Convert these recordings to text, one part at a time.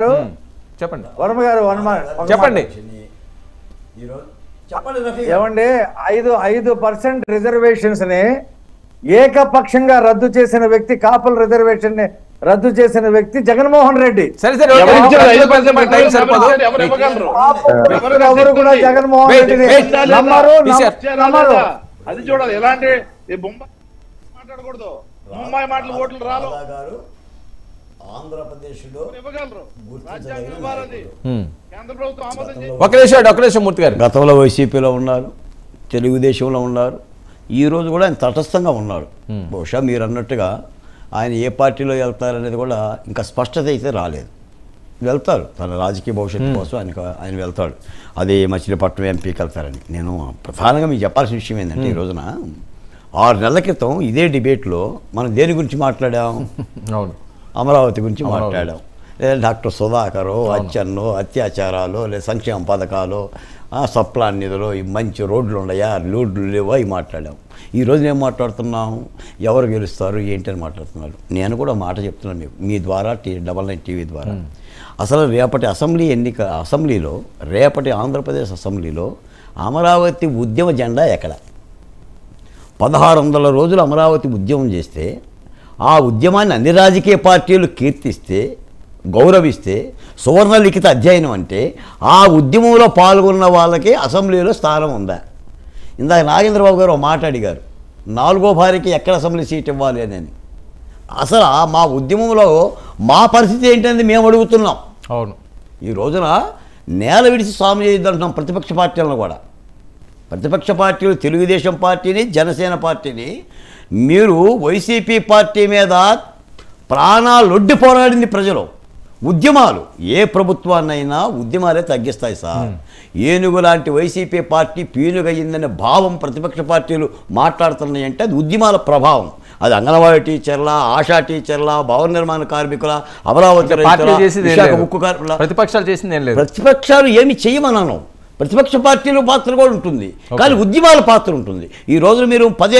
చెప్పండి వర్మ గారు చెప్పండి ఏమండి 5% రిజర్వేషన్స్ ని ఏకపక్షంగా రద్దు చేసిన వ్యక్తి కాపుల రిజర్వేషన్ ని రద్దు చేసిన వ్యక్తి జగన్మోహన్ రెడ్డి. సరే సరే ఎవరు కూడా జగన్మోహన్ రెడ్డిని నమ్మరు. అది చూడాలి. ఎలాంటి మాట్లాడకూడదు. ముంబై మాటలు ఓట్లు రాలు. ఆంధ్రప్రదేశ్లో ఒక నిమిషం మూర్తి గారు, గతంలో వైసీపీలో ఉన్నారు, తెలుగుదేశంలో ఉన్నారు, ఈ రోజు కూడా ఆయన తటస్థంగా ఉన్నాడు. బహుశా మీరు అన్నట్టుగా ఆయన ఏ పార్టీలో వెళ్తారనేది కూడా ఇంకా స్పష్టత అయితే రాలేదు. వెళ్తారు, తన రాజకీయ భవిష్యత్తు కోసం ఆయన వెళ్తాడు. అది మచిలీపట్నం ఎంపీకి వెళ్తారని. నేను ప్రధానంగా మీకు చెప్పాల్సిన విషయం ఏంటంటే, ఈ రోజున 6 నెలల క్రితం ఇదే డిబేట్లో మనం దేని గురించి మాట్లాడాం? అవును, అమరావతి గురించి మాట్లాడాం. లేదా డాక్టర్ సుధాకరు అత్యన్నో అత్యాచారాలు, లేదా సంక్షేమ పథకాలు, సప్లాన్ నిధులు, ఈ మంచి రోడ్లు ఉన్నాయా, రోడ్లు లేవా, ఇవి మాట్లాడాం. ఈరోజు ఏం మాట్లాడుతున్నాం? ఎవరు గెలుస్తారు ఏంటి అని మాట్లాడుతున్నారు. నేను కూడా మాట చెప్తున్నాను మీకు, మీ ద్వారా 99 టీవీ ద్వారా. అసలు రేపటి అసెంబ్లీలో రేపటి ఆంధ్రప్రదేశ్ అసెంబ్లీలో అమరావతి ఉద్యమ జెండా ఎక్కడ? 1600 రోజులు అమరావతి ఉద్యమం చేస్తే, ఆ ఉద్యమాన్ని అన్ని రాజకీయ పార్టీలు కీర్తిస్తే, గౌరవిస్తే, సువర్ణలిఖిత అధ్యయనం అంటే ఆ ఉద్యమంలో పాల్గొన్న వాళ్ళకి అసెంబ్లీలో స్థానం ఉందా? ఇందాక నాగేంద్రబాబు గారు ఒక మాట అడిగారు, 4వ భార్యకి ఎక్కడ అసెంబ్లీ సీట్ ఇవ్వాలి అని. అసలు మా ఉద్యమంలో మా పరిస్థితి ఏంటనేది మేము అడుగుతున్నాం. అవును, ఈ రోజున నేల విడిచి స్వామి చేయొద్దంటున్నాం ప్రతిపక్ష పార్టీలను కూడా. ప్రతిపక్ష పార్టీలు తెలుగుదేశం పార్టీని, జనసేన పార్టీని, మీరు వైసీపీ పార్టీ మీద ప్రాణాలొడ్డి పోరాడింది ప్రజలు. ఉద్యమాలు ఏ ప్రభుత్వాన్నైనా ఉద్యమాలే తగ్గిస్తాయి సార్. ఏనుగు లాంటి వైసీపీ పార్టీ పీనుగయ్యిందనే భావం ప్రతిపక్ష పార్టీలు మాట్లాడుతున్నాయంటే అది ఉద్యమాల ప్రభావం. అది అంగన్వాడీ టీచర్ల, ఆశా టీచర్ల, భవన నిర్మాణ కార్మికుల, అమరావతి ఉక్కు కార్మికుల, ప్రతిపక్షాలు చేసింది ఏం లేదు. ప్రతిపక్షాలు ఏమి చేయమన్నాను, ప్రతిపక్ష పార్టీల పాత్ర కూడా ఉంటుంది, కానీ ఉద్యమాల పాత్ర ఉంటుంది. ఈ రోజు మీరు పదే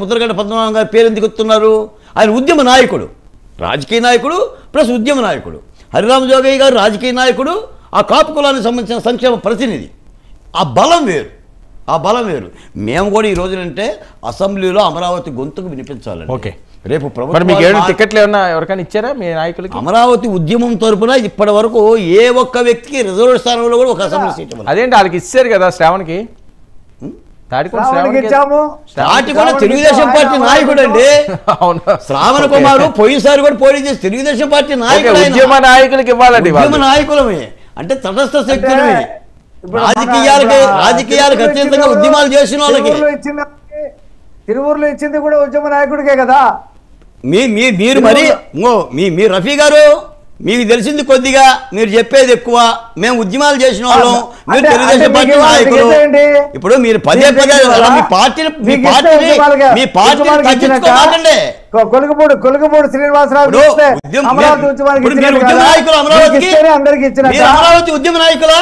ముద్రగడ్డ పద్మనాభం గారి పేరు ఎందుకు ఎత్తున్నారు? ఆయన ఉద్యమ నాయకుడు, రాజకీయ నాయకుడు ప్లస్ ఉద్యమ నాయకుడు. హరిరామ జోగయ్య గారు రాజకీయ నాయకుడు, ఆ కాపు కులానికి సంబంధించిన సంక్షేమ ప్రతినిధి. ఆ బలం వేరు. మేము కూడా ఈ రోజునంటే అసెంబ్లీలో అమరావతి గొంతుకు వినిపించాలి. ఓకే, రేపు ప్రభుత్వం టికెట్లు ఏమన్నా ఎవరికైనా ఇచ్చారా మీ నాయకులకి? అమరావతి ఉద్యమం తరపున ఇప్పటి వరకు ఏ ఒక్క వ్యక్తికి రిజర్వ్ స్థానంలో కూడా ఒక అసెంబ్లీ సీట్ ఇవ్వాలి. అదేంటి, వాళ్ళకి ఇచ్చారు కదా శ్రావణ్కి. తెలుగుదేశం పార్టీ నాయకుడు అండి శ్రావణ కుమారు. పోయినసారి కూడా పోటీ చేసి తెలుగుదేశం పార్టీ నాయకుడు. ఉద్యమ నాయకులకి ఇవ్వాలండి. ఉద్యమ నాయకులమే అంటే తటస్థ శక్తులమే. రాజకీయాలకు అత్యంతంగా ఉద్యమాలు చేసిన వాళ్ళకి. తిరువూరులో ఇచ్చింది కూడా ఉద్యమ నాయకుడికే కదా. మీరు మరి మీ రఫీ గారు, మీకు తెలిసింది కొద్దిగా, మీరు చెప్పేది ఎక్కువ. మేము ఉద్యమాలు చేసిన వాళ్ళం, మీరు తెలుగుదేశం పార్టీ నాయకులు. ఇప్పుడు మీరు పదే మీ పార్టీని తగ్గించుకోకండి. కొలుగుపూడి శ్రీనివాసరావు అమరావతి ఉద్యమ నాయకులా?